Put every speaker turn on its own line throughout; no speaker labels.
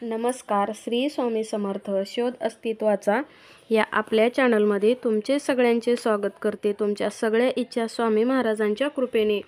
नमस्कार. श्री स्वामी समर्थ. शोध अस्तित्वाचा या आपल्या चॅनलमध्ये तुमचे सगळ्यांचे स्वागत करते. तुमच्या सगळ्या इच्छा स्वामी महाराजांच्या कृपेने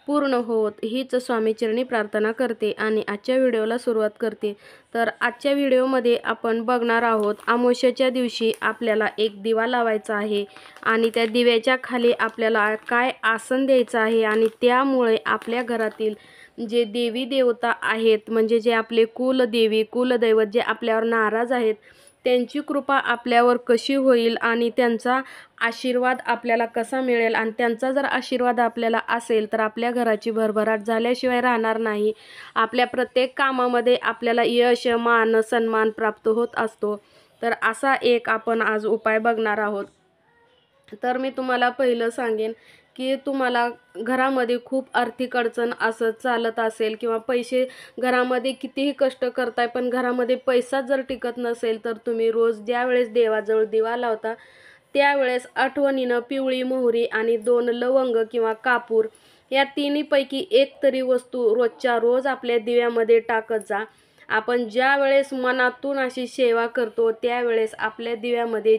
पूर्ण होत हीच स्वामीचरणी प्रार्थना करते आणि आजच्या व्हिडिओला सुरुवात करते. तर आजच्या व्हिडिओमध्ये आपण बघणार आहोत, अमावस्येच्या दिवशी आपल्याला एक दिवा लावायचा आहे आणि त्या दिव्याच्या खाली आपल्याला काय आसन द्यायचं आहे आणि त्यामुळे आपल्या घरातील जे देवी देवता आहेत, म्हणजे जे आपले कुलदेवी कुलदैवत जे आपल्यावर नाराज आहेत, त्यांची कृपा आपल्यावर कशी होईल आणि त्यांचा आशीर्वाद आपल्याला कसा मिळेल आणि त्यांचा जर आशीर्वाद आपल्याला असेल तर आपल्या घराची भरभराट झाल्याशिवाय राहणार नाही. आपल्या प्रत्येक कामामध्ये आपल्याला यश मान सन्मान प्राप्त होत असतो. तर असा एक आपण आज उपाय बघणार आहोत. तर मी तुम्हाला पहिलं सांगेन की तुम्हाला घरामध्ये खूप आर्थिक अडचण असं चालत असेल किंवा पैसे घरामध्ये कितीही कष्ट करताय पण घरामध्ये पैसा जर टिकत नसेल, तर तुम्ही रोज ज्यावेळेस देवाजवळ दिवा लावता त्यावेळेस आठवणीनं पिवळी मोहरी आणि 2 लवंग किंवा कापूर या तिन्हीपैकी एक तरी वस्तू रोजच्या रोज आपल्या दिव्यामध्ये टाकत जा. आपण ज्या वेळेस मनातून अशी सेवा करतो त्यावेळेस आपल्या दिव्यामध्ये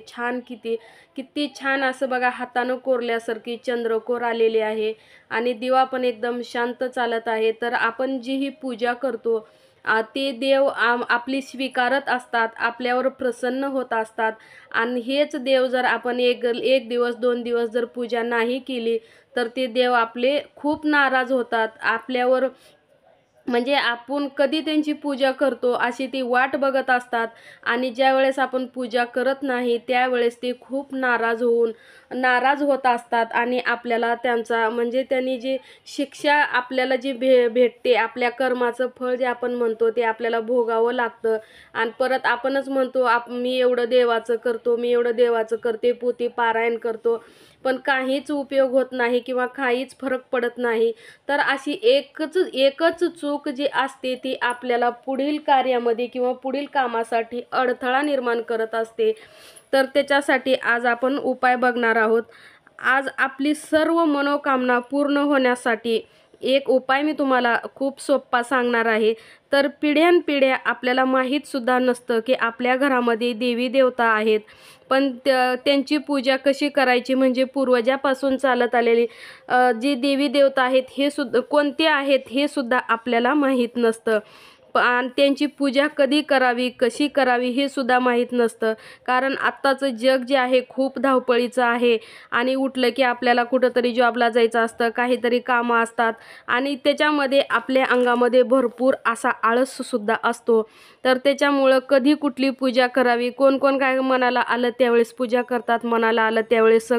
किती छान असं बघा हातानं कोरल्यासारखी चंद्रकोर आलेली आहे आणि दिवा पण एकदम शांत चालत आहे. तर आपण जी ही पूजा करतो ते देव आपली स्वीकारत असतात, आपल्यावर प्रसन्न होत असतात आणि हेच देव जर आपण एक दिवस 2 दिवस जर पूजा नाही केली तर ते देव आपले खूप नाराज होतात आपल्यावर. म्हणजे आपण कधी त्यांची पूजा करतो अशी ती वाट बघत असतात आणि ज्यावेळेस आपण पूजा करत नाही त्यावेळेस ते खूप नाराज होत असतात आणि आपल्याला त्यांचा म्हणजे त्यांनी जी शिक्षा आपल्याला जी भेटते, आपल्या कर्माचं फळ जे आपण म्हणतो ते आपल्याला भोगावं लागतं. आणि परत आपणच म्हणतो मी एवढं देवाचं करतो, मी एवढं देवाचं करते, पोथी पारायण करतो, पण काहीच उपयोग होत नाही किंवा काहीच फरक पडत नाही. तर अशी एकच चूक जी असते ती आपल्याला पुढील कार्यामध्ये किंवा पुढील कामासाठी अडथळा निर्माण करत असते. तर त्याच्यासाठी आज आपण उपाय बघणार आहोत. आज आपली सर्व मनोकामना पूर्ण होण्यासाठी एक उपाय मी तुम्हाला खूप सोपा सांगणार आहे. तर पिढ्यानपिढ्या आपल्याला माहीतसुद्धा नसतं की आपल्या घरामध्ये देवी देवता आहेत, पण त्यांची पूजा कशी करायची, म्हणजे पूर्वजापासून चालत आलेली जी देवी देवता आहेत हे सुद्धा कोणते आहेत हे सुद्धा आपल्याला माहीत नसतं. आणि त्यांची पूजा कधी करावी कशी करावी हे सुद्धा माहीत नसतं. कारण आत्ताचं जग जे आहे खूप धावपळीचं आहे आणि उठलं की आपल्याला कुठंतरी जॉबला जायचं असतं, काहीतरी कामं असतात आणि त्याच्यामध्ये आपल्या अंगामध्ये भरपूर असा आळससुद्धा असतो. तर त्याच्यामुळं कधी कुठली पूजा करावी, कोण काय मनाला आलं त्यावेळेस पूजा करतात, मनाला आलं त्यावेळेस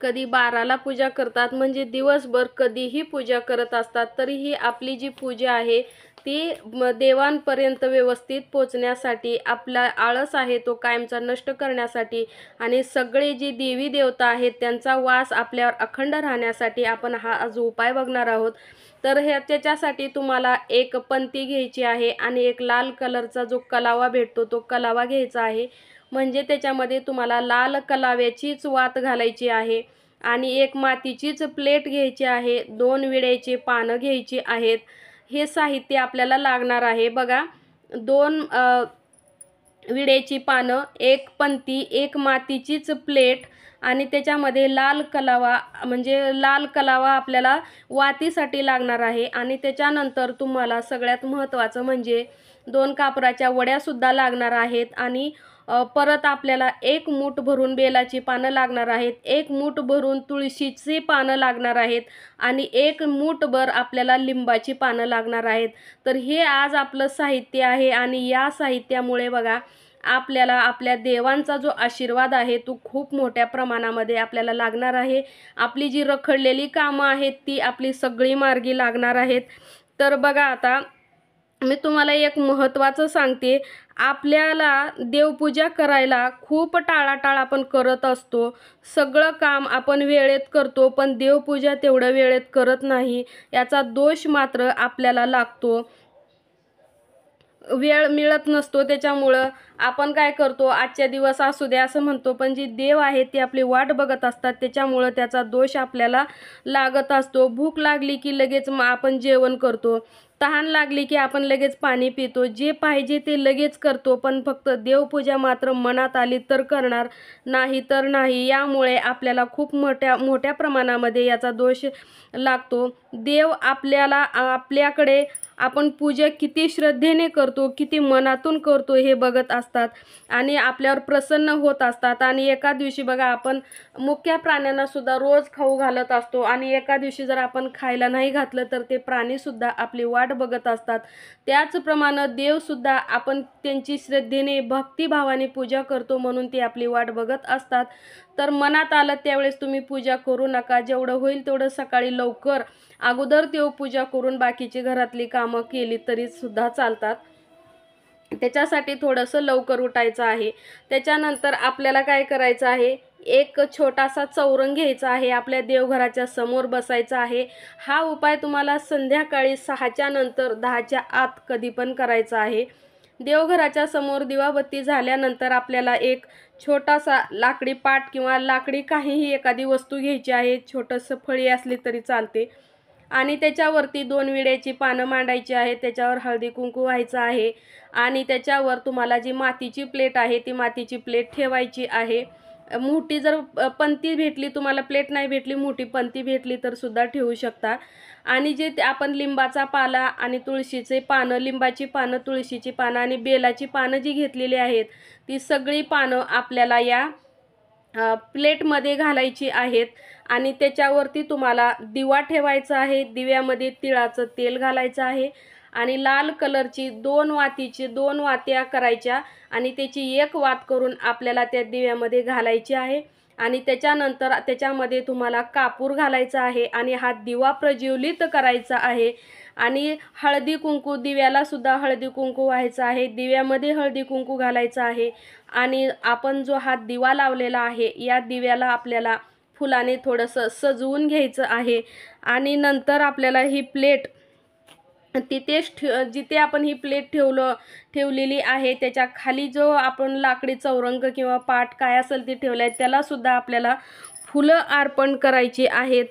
कधी 12ला पूजा करतात, म्हणजे दिवसभर कधीही पूजा करत असतात. तरीही आपली जी पूजा आहे ती देवांपर्यंत व्यवस्थित पोचण्यासाठी, आपला आळस आहे तो कायमचा नष्ट करण्यासाठी आणि सगळे जी देवी देवता आहेत त्यांचा वास आपल्यावर अखंड राहण्यासाठी आपण हा आज उपाय बघणार आहोत. तर त्याच्यासाठी तुम्हाला एक पंती घ्यायची आहे आणि एक लाल कलरचा जो कलावा भेटतो तो कलावा घ्यायचा आहे. म्हणजे त्याच्यामध्ये तुम्हाला लाल कलाव्याचीच वात घालायची आहे आणि एक मातीचीच प्लेट घ्यायची आहे, 2 विड्याची पानं घ्यायची आहेत. हे साहित्य आपल्याला लागणार आहे. बघा, 2 विड्याची पानं, एक पंती, एक मातीचीच प्लेट आणि त्याच्यामध्ये लाल कलावा, म्हणजे लाल कलावा आपल्याला वातीसाठी लागणार आहे. आणि त्याच्यानंतर तुम्हाला सगळ्यात महत्त्वाचं म्हणजे 2 कापराच्या वड्यासुद्धा लागणार आहेत आणि परत आपल्याला 1 मूठ भरून बेलाची पानं लागणार आहेत, 1 मूठ भरून तुळशीची पानं लागणार आहेत आणि 1 मूठभर आपल्याला लिंबाची पानं लागणार आहेत. तर हे आज आपलं साहित्य आहे आणि या साहित्यामुळे बघा आपल्याला आपल्या देवांचा जो आशीर्वाद आहे तो खूप मोठ्या प्रमाणामध्ये आपल्याला लागणार आहे. आपली जी रखडलेली कामं आहेत ती आपली सगळी मार्गी लागणार आहेत. तर बघा, आता मी तुम्हाला एक महत्त्वाचं सांगते. आपल्याला देवपूजा करायला खूप टाळाटाळ आपण करत असतो. सगळं काम आपण वेळेत करतो पण देवपूजा तेवढं वेळेत करत नाही. याचा दोष मात्र आपल्याला लागतो, वेळ मिळत नसतो. त्याच्यामुळं आपण काय करतो, आजच्या दिवस असू द्या असं म्हणतो, पण जी देव आहेत ते आपली वाट बघत असतात, त्याच्यामुळं त्याचा दोष आपल्याला लागत असतो. भूक लागली की लगेच आपण जेवण करतो, तहान लागली की आपण लगेच पाणी पितो, जे पाहिजे ते लगेच करतो, पण फक्त देवपूजा मात्र मनात आली तर करणार, नाही तर नाही. यामुळे आपल्याला खूप मोठ्या प्रमाणामध्ये याचा दोष लागतो. देव आपल्याकडे आपण पूजा किती श्रद्धेने करतो, किती मनातून करतो हे बघत असतात आणि आपल्यावर प्रसन्न होत असतात. आणि एका दिवशी बघा, आपण मुक्या प्राण्यांना सुद्धा रोज खाऊ घालत असतो आणि एका दिवशी जर आपण खायला नाही घातलं तर ते प्राणीसुद्धा आपली वाट बघत असतात. त्याचप्रमाणे देवसुद्धा आपण त्यांची श्रद्धेने भक्तिभावाने पूजा करतो म्हणून ते आपली वाट बघत असतात. तर मनात आलं त्यावेळेस तुम्ही पूजा करू नका. जेवढं होईल तेवढं सकाळी लवकर अगोदर देवपूजा करून बाकीची घरातली कामं केली तरी सुद्धा चालतात. त्याच्यासाठी थोडंसं लवकर उठायचं आहे. त्याच्यानंतर आपल्याला काय करायचं आहे, एक छोटासा चौरंग घ्यायचा आहे, आपल्या देवघराच्या समोर बसायचं आहे. हा उपाय तुम्हाला संध्याकाळी 6च्या नंतर 10च्या आत कधी पण करायचा आहे. देवघराच्या समोर दिवाबत्ती झाल्यानंतर आपल्याला एक छोटासा लाकडी पाट किंवा लाकडी काहीही एखादी वस्तू घ्यायची आहे. छोटंसं फळी असली तरी चालते आणि त्याच्यावरती 2 विड्याची पानं मांडायची आहे. त्याच्यावर हळदी कुंकू व्हायचं आहे आणि त्याच्यावर तुम्हाला जी मातीची प्लेट आहे ती मातीची प्लेट ठेवायची आहे. मोठी जर पंती भेटली, तुम्हाला प्लेट नाही भेटली, मोठी पंती भेटली तर सुद्धा ठेवू शकता. आणि जे आपण लिंबाचा पाला आणि तुळशीचे पानं, लिंबाची पानं, तुळशीची पानं आणि बेलाची पानं जी घेतलेली आहेत ती सगळी पानं आपल्याला या प्लेटमध्ये घालायची आहेत आणि त्याच्यावरती तुम्हाला दिवा ठेवायचा आहे. दिव्यामध्ये तिळाचं तेल घालायचं आहे आणि लाल कलरची 2 वात्या करायच्या आणि त्याची एक वात करून आपल्याला त्या दिव्यामध्ये घालायची आहे आणि त्याच्यानंतर त्याच्यामध्ये तुम्हाला कापूर घालायचा आहे आणि हा दिवा प्रज्वलित करायचा आहे. आणि हळदी कुंकू, दिव्याला सुद्धा हळदी कुंकू व्हायचं आहे, दिव्यामध्ये हळदी कुंकू घालायचं आहे आणि आपण जो हा दिवा लावलेला आहे या दिव्याला आपल्याला फुलाने थोडंसं सजवून घ्यायचं आहे. आणि नंतर आपल्याला ही प्लेट जिथे आपण ही प्लेट ठेवलेली आहे त्याच्या खाली जो आपण लाकडी चौरंग किंवा पाट काय असेल ते ठेवलं आहे त्याला सुद्धा आपल्याला फुलं अर्पण करायची आहेत.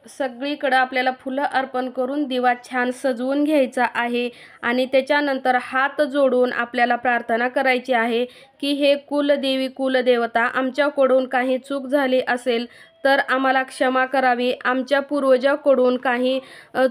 सगळीकडं आपल्याला फुलं अर्पण करून दिवा छान सजवून घ्यायचा आहे आणि त्याच्यानंतर हात जोडून आपल्याला प्रार्थना करायची आहे की हे कुलदेवी कुलदेवता, आमच्याकडून काही चूक झाली असेल तर आम्हाला क्षमा करावी. आमच्या पूर्वजाकडून काही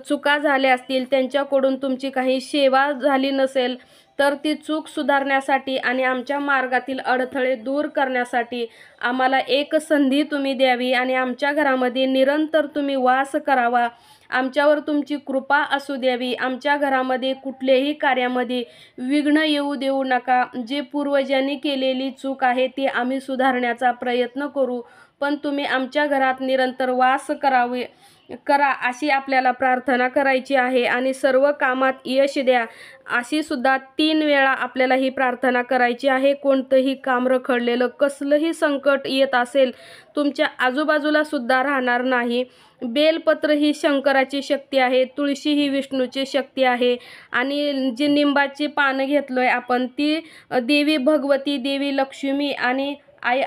चुका झाल्या असतील, त्यांच्याकडून तुमची काही सेवा झाली नसेल तर ती चूक सुधारण्यासाठी आणि आमच्या मार्गातील अडथळे दूर करण्यासाठी आम्हाला एक संधी तुम्ही द्यावी आणि आमच्या घरामध्ये निरंतर तुम्ही वास करावा. आमच्यावर तुमची कृपा असू द्यावी. आमच्या घरामध्ये कुठल्याही कार्यामध्ये विघ्न येऊ देऊ नका. जे पूर्वजांनी केलेली चूक आहे ती आम्ही सुधारण्याचा प्रयत्न करू, पण तुम्ही आमच्या घरात निरंतर वास करा अशी आपल्याला प्रार्थना करायची आहे आणि सर्व कामात यश द्या अशी सुद्धा 3 वेळा आपल्याला ही प्रार्थना करायची आहे. कोणतंही काम रखडलेलं, कसलंही संकट येत असेल तुमच्या आजूबाजूला सुद्धा राहणार नाही. बेलपत्र ही शंकराची शक्ती आहे, तुळशी ही विष्णूची शक्ती आहे आणि जी निंबाची पानं घेतलोय आपण ती देवी भगवती, देवी लक्ष्मी आणि आई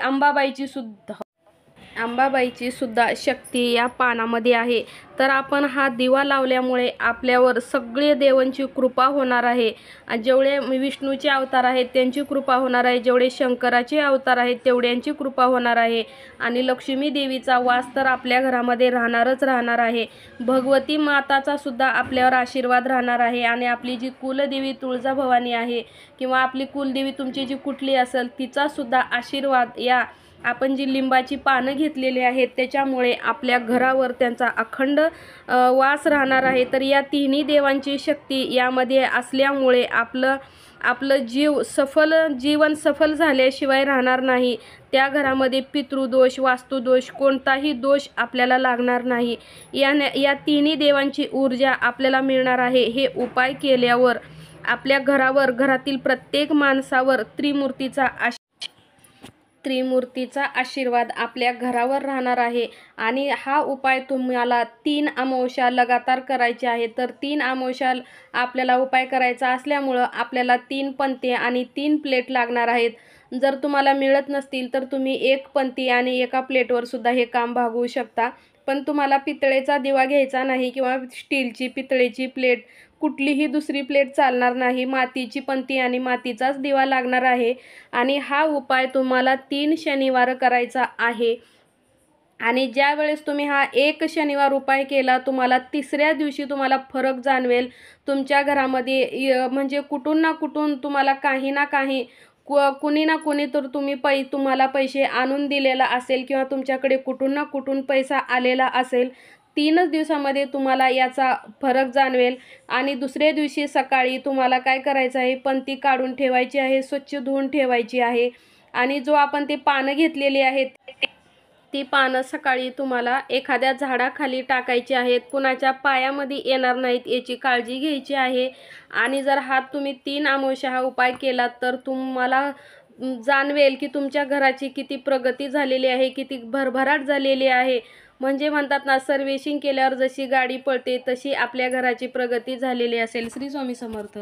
अंबाबाईची सुद्धा शक्ती या पानामध्ये आहे. तर आपण हा दिवा लावल्यामुळे आपल्यावर सगळे देवांची कृपा होणार आहे. जेवढे विष्णूचे अवतार आहेत त्यांची कृपा होणार आहे, जेवढे शंकराचे अवतार आहेत तेवढ्यांची कृपा होणार आहे आणि लक्ष्मी देवीचा वास तर आपल्या घरामध्ये राहणार आहे. भगवती माताचा सुद्धा आपल्यावर आशीर्वाद राहणार आहे आणि आपली जी कुलदेवी तुळजाभवानी आहे किंवा आपली कुलदेवी तुमची जी कुठली असेल तिचा सुद्धा आशीर्वाद या आपण जी लिंबाची पानं घेतलेली आहेत त्याच्यामुळे आपल्या घरावर त्यांचा अखंड वास राहणार आहे. तर या तिन्ही देवांची शक्ती यामध्ये असल्यामुळे आपलं जीवन सफल झाल्याशिवाय राहणार नाही. त्या घरामध्ये पितृदोष, वास्तुदोष, कोणताही दोष आपल्याला लागणार नाही. या तिन्ही देवांची ऊर्जा आपल्याला मिळणार आहे. हे उपाय केल्यावर आपल्या घरावर, घरातील प्रत्येक माणसावर त्रिमूर्तीचा आशीर्वाद आपल्या घरावर राहणार आहे. आणि हा उपाय तुम्हाला 3 अमावस्या लगातार करायचे आहे. तर 3 अमावस्या आपल्याला उपाय करायचा असल्यामुळं आपल्याला 3 पंते आणि 3 प्लेट लागणार आहेत. जर तुम्हाला मिळत नसतील तर तुम्ही 1 पंती आणि 1 प्लेटवर सुद्धा हे काम भागवू शकता. पण तुम्हाला पितळेचा दिवा घ्यायचा नाही किंवा स्टीलची पितळेची प्लेट कुठलीही दुसरी प्लेट चालणार नाही. मातीची पंती आणि मातीचाच दिवा लागणार आहे. आणि हा उपाय तुम्हाला 3 शनिवार करायचा आहे. आणि ज्या वेळेस तुम्ही हा 1 शनिवार उपाय केला तुम्हाला तिसऱ्या दिवशी तुम्हाला फरक जाणवेल. तुमच्या घरामध्ये म्हणजे कुठून ना कुठून तुम्हाला काही ना काही कुणी ना कुणी तर तुम्हाला पैसे आणून दिलेला असेल किंवा तुमच्याकडे कुठून ना कुठून पैसा आलेला असेल. 3च दिवसामध्ये तुम्हाला याचा फरक जाणवेल. आणि दुसऱ्या दिवशी सकाळी तुम्हाला काय करायचं आहे, पंती काढून ठेवायची आहे, स्वच्छ धुवून ठेवायची आहे. आणि जो आपण ते पानं घेतलेली आहेत ती पानं सकाळी तुम्हाला एखाद्या झाडाखाली टाकायची आहेत. कुणाच्या पायामध्ये येणार नाहीत याची काळजी घ्यायची आहे. आणि जर हा तुम्ही 3 अमावस्या हा उपाय केलात तर तुम्हाला जाणवेल की तुमच्या घराची किती प्रगती झालेली आहे, किती भरभराट झालेली आहे. म्हणजे म्हणतात ना, सर्व्हिसिंग केल्यावर जशी गाडी पळते तशी आपल्या घराची प्रगती झालेली असेल. श्री स्वामी समर्थ.